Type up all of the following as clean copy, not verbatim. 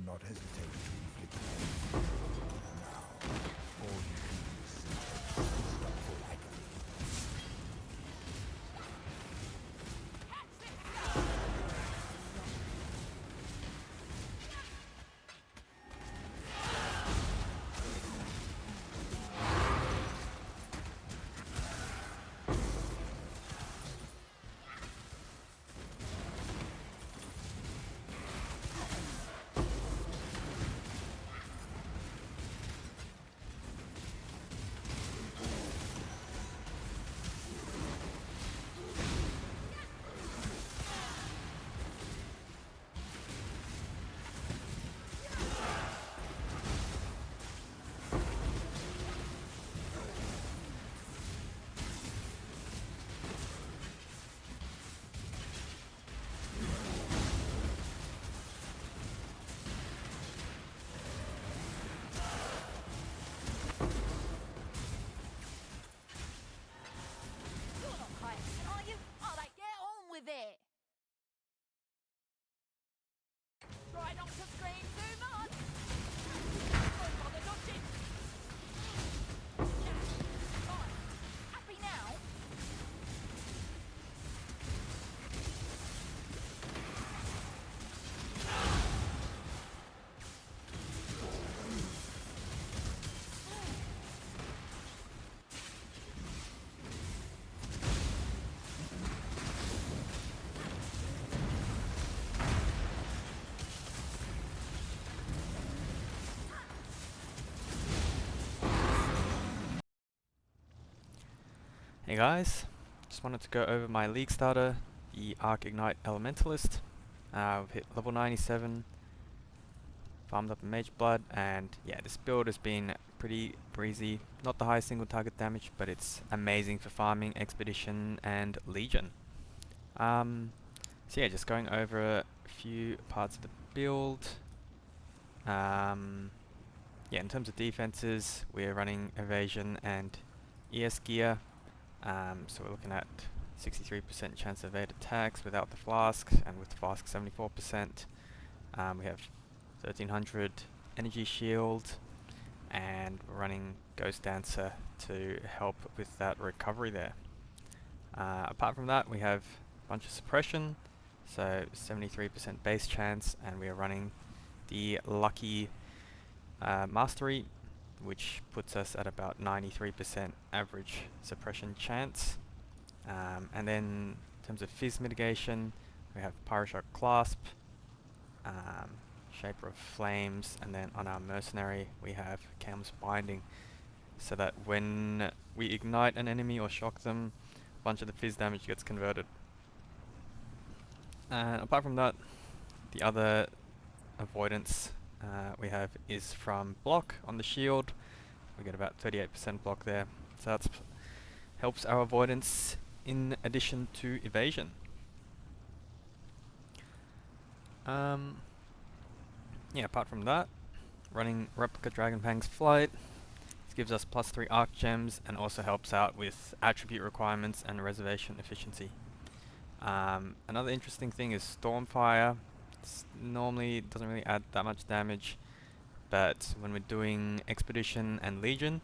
not hesitate to inflict pain. Now, all you can do is stop for agony. Try not to scream too much! Don't bother dodging! Yeah, fine. Happy now? Hey guys, just wanted to go over my league starter, the Arc Ignite Elementalist. We've hit level 97, farmed up a Mage Blood, and yeah, this build has been pretty breezy. Not the highest single target damage, but it's amazing for farming, Expedition, and Legion. So yeah, just going over a few parts of the build. Yeah, in terms of defenses, we're running Evasion and ES gear. So we're looking at 63% chance of evade attacks without the flask, and with the flask 74%. We have 1300 energy shield, and we're running Ghost Dancer to help with that recovery there. Apart from that, we have a bunch of suppression, so 73% base chance, and we are running the Lucky Mastery, which puts us at about 93% average suppression chance. And then in terms of fizz mitigation, we have Pyroshock Clasp, Shaper of Flames, and then on our Mercenary we have Cam's Binding, so that when we ignite an enemy or shock them, a bunch of the fizz damage gets converted. And apart from that, the other avoidance we have is from block on the shield. We get about 38% block there, so that helps our avoidance in addition to evasion. Yeah, apart from that, running Replica Dragonfang's Flight. This gives us +3 arc gems and also helps out with attribute requirements and reservation efficiency. Another interesting thing is Stormfire. Normally doesn't really add that much damage, but when we're doing Expedition and Legion,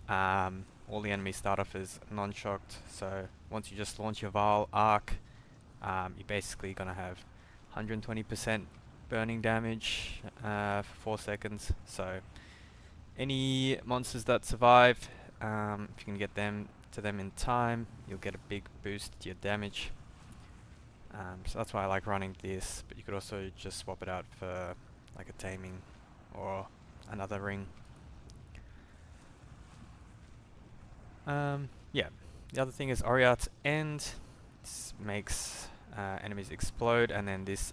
all the enemies start off as non-shocked, so once you just launch your Val Arc, you're basically going to have 120% burning damage for 4 seconds, so any monsters that survive, if you can get them to them in time, you'll get a big boost to your damage. So that's why I like running this, but you could also just swap it out for like a taming or another ring. Yeah, the other thing is Oriath's End. This makes enemies explode, and then this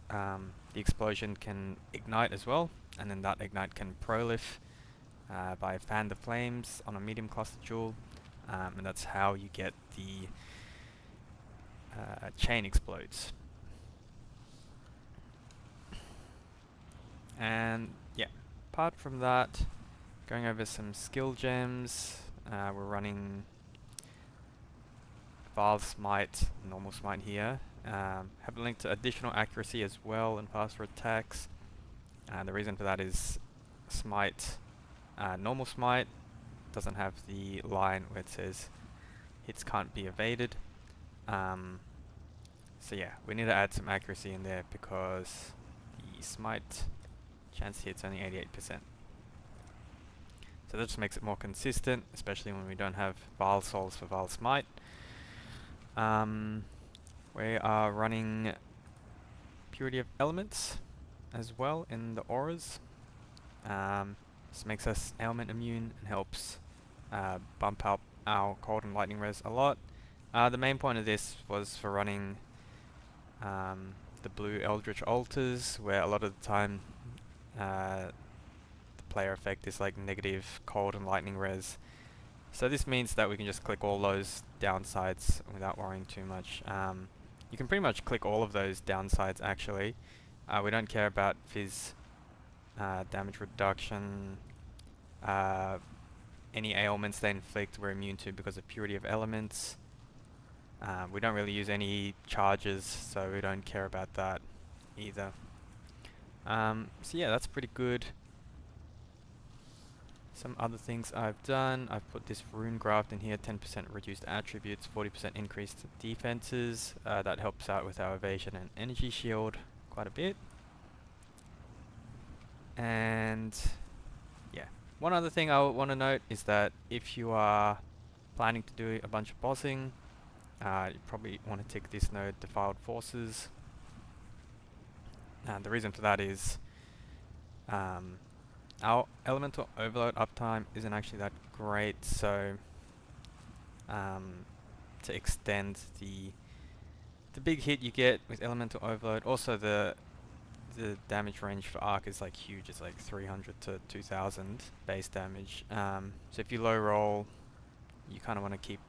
the explosion can ignite as well, and then that ignite can prolif by Fan the Flames on a medium cluster jewel, and that's how you get the chain explodes. And yeah, apart from that, going over some skill gems, we're running Valve Smite, normal Smite here. Have a link to additional accuracy as well and faster attacks. The reason for that is smite, normal smite doesn't have the line where it says hits can't be evaded. So yeah, we need to add some accuracy in there because the smite chance to hit's only 88%. So that just makes it more consistent, especially when we don't have Vile Souls for Vile Smite. We are running Purity of Elements as well in the auras. This makes us ailment immune and helps bump up our cold and lightning res a lot. The main point of this was for running the blue Eldritch Altars, where a lot of the time the player effect is like negative cold and lightning res. So this means that we can just click all those downsides without worrying too much. You can pretty much click all of those downsides actually. We don't care about fizz, damage reduction, any ailments they inflict we're immune to because of Purity of Elements. We don't really use any charges, so we don't care about that either. So yeah, that's pretty good. Some other things I've done, I've put this rune graft in here, 10% reduced attributes, 40% increased defenses. That helps out with our evasion and energy shield quite a bit. And yeah, one other thing I want to note is that if you are planning to do a bunch of bossing, you probably want to tick this node, Defiled Forces. And the reason for that is our elemental overload uptime isn't actually that great, so to extend the big hit you get with elemental overload, also the damage range for arc is like huge. It's like 300 to 2000 base damage. So if you low roll, you kind of want to keep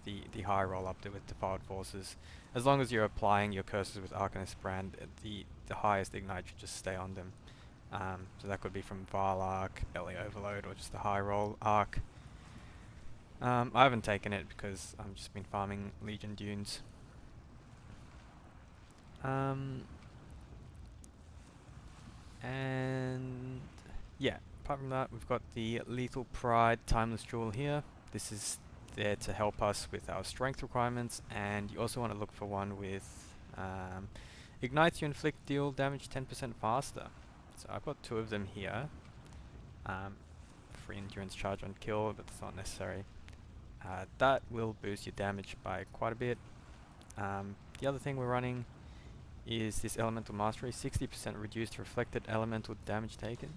the high roll up there with Defiled Forces. As long as you're applying your curses with Arcanist Brand, the highest ignite should just stay on them. So that could be from Vile Arc, Belly Overload, or just the high roll arc. I haven't taken it because I've just been farming Legion Dunes. And yeah, apart from that, we've got the Lethal Pride Timeless Jewel here. This is there to help us with our strength requirements, and you also want to look for one with ignites you inflict deal damage 10% faster. So I've got 2 of them here. Free endurance charge on kill, but that's not necessary. That will boost your damage by quite a bit. The other thing we're running is this Elemental Mastery, 60% reduced reflected elemental damage taken.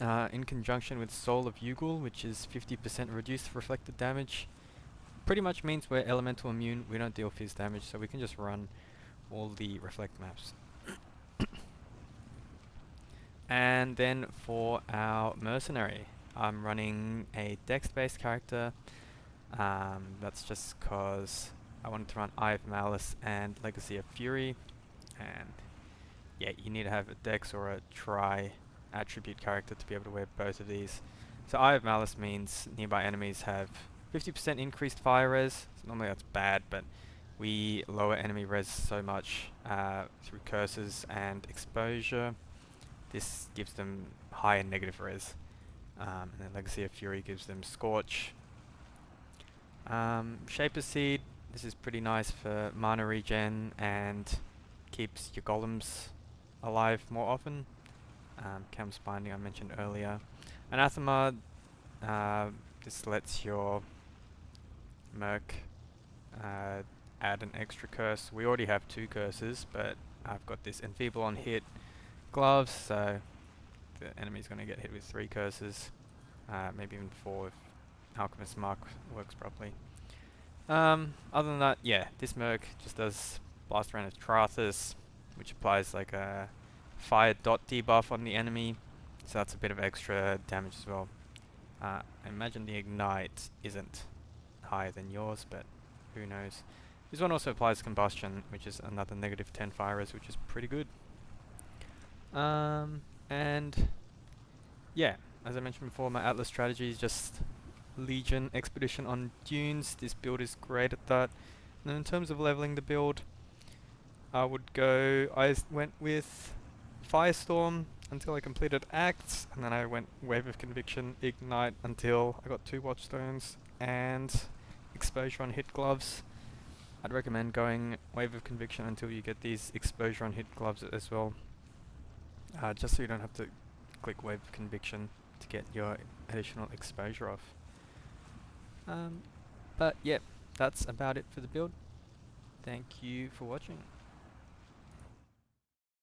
In conjunction with Soul of Ugul, which is 50% reduced reflected damage. Pretty much means we're elemental immune, we don't deal fizz damage, so we can just run all the reflect maps. And then for our Mercenary, I'm running a dex-based character. That's just because I wanted to run Eye of Malice and Legacy of Fury, and yeah, you need to have a dex or a tri-attribute character to be able to wear both of these. So Eye of Malice means nearby enemies have 50% increased fire res. So normally that's bad, but we lower enemy res so much through curses and exposure. This gives them high and negative res. And then Legacy of Fury gives them Scorch. Shaper Seed, this is pretty nice for mana regen and keeps your golems alive more often. Cam's Binding I mentioned earlier. Anathema, this lets your merc add an extra curse. We already have 2 curses, but I've got this Enfeeble on hit gloves, so the enemy's going to get hit with 3 curses, maybe even 4 if Alchemist Mark works properly. Other than that, yeah, this merc just does Blast Around of Trathus, which applies like a fire dot debuff on the enemy, so that's a bit of extra damage as well. I imagine the ignite isn't higher than yours, but who knows. This one also applies combustion, which is another negative 10 fire res, which is pretty good. And yeah, as I mentioned before, my Atlas strategy is just Legion Expedition on Dunes. This build is great at that. And in terms of leveling the build, I went with Firestorm until I completed Acts, and then I went Wave of Conviction, Ignite until I got 2 Watchstones and Exposure on Hit Gloves. I'd recommend going Wave of Conviction until you get these Exposure on Hit Gloves as well, just so you don't have to click Wave of Conviction to get your additional exposure off. But yeah, that's about it for the build. Thank you for watching.